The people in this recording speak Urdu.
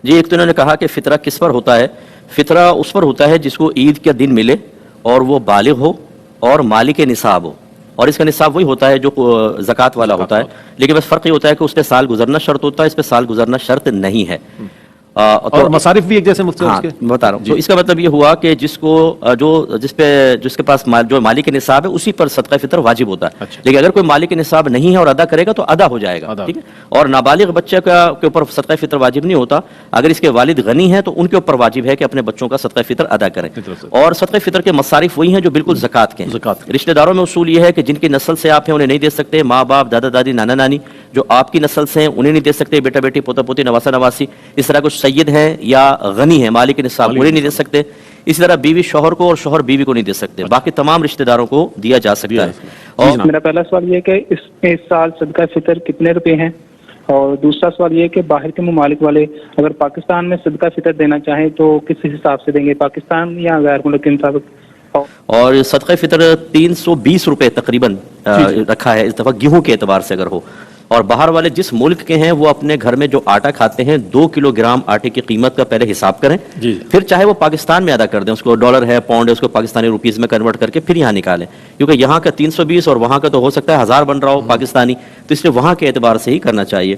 جی ایک تو انہوں نے کہا کہ فطرہ کس پر ہوتا ہے؟ فطرہ اس پر ہوتا ہے جس کو عید کا دن ملے اور وہ بالغ ہو اور مالک نصاب ہو، اور اس کا نصاب وہی ہوتا ہے جو زکوٰۃ والا ہوتا ہے، لیکن بس فرق یہ ہوتا ہے کہ اس پہ سال گزرنا شرط ہوتا ہے، اس پہ سال گزرنا شرط نہیں ہے۔ اور مصارف بھی ایک جیسے مفتی ہاں بتا رہا ہوں، تو اس کا مطلب یہ ہوا کہ جس کے پاس جو مالک نصاب ہے اسی پر صدقہ فطر واجب ہوتا ہے، لیکن اگر کوئی مالک نصاب نہیں ہے اور ادا کرے گا تو ادا ہو جائے گا، ٹھیک ہے۔ اور نابالغ بچے کے اوپر صدقہ فطر واجب نہیں ہوتا، اگر اس کے والد غنی ہیں تو ان کے اوپر واجب ہے کہ اپنے بچوں کا صدقہ فطر ادا کریں، اور صدقہ فطر کے مصارف وہی ہیں جو بالکل زکوٰۃ کے ہیں۔ رشتہ داروں میں اصول یہ ہے کہ جن کی نسل سے آپ ہیں انہیں نہیں دے سکتے، ماں باپ دادا دادی نانا نانی جو آپ کی نسل سے ہیں انہیں نہیں دے سکتے، بیٹا بیٹی پوتا پوتی نواسا نواسی، اس طرح کچھ سید ہیں یا غنی ہیں مالک نصاب انہیں نہیں دے سکتے، اسی طرح بیوی شوہر کو اور شوہر بیوی کو نہیں دے سکتے، باقی تمام رشتہ داروں کو دیا جا سکتا ہے۔ اور میرا پہلا سوال یہ ہے کہ اس سال صدقہ فطر کتنے روپے ہیں، اور دوسرا سوال یہ ہے کہ باہر کے ممالک والے اگر پاکستان میں صدقہ فطر دینا چاہیں تو کس حساب سے دیں گے، پاکستان یا غیر ملک کے مطابق؟ اور صدقہ فطر 320 روپے تقریباً رکھا ہے اس دفعہ گیہوں کے اعتبار سے اگر ہو، اور باہر والے جس ملک کے ہیں وہ اپنے گھر میں جو آٹا کھاتے ہیں 2 کلو گرام آٹے کی قیمت کا پہلے حساب کریں، پھر چاہے وہ پاکستان میں ادا کر دیں، اس کو ڈالر ہے پاؤنڈ ہے اس کو پاکستانی روپیز میں کنورٹ کر کے پھر یہاں نکالیں، کیونکہ یہاں کا 320 اور وہاں کا تو ہو سکتا ہے 1000 بن رہا ہو پاکستانی، تو اس لیے وہاں کے اعتبار سے ہی کرنا چاہیے۔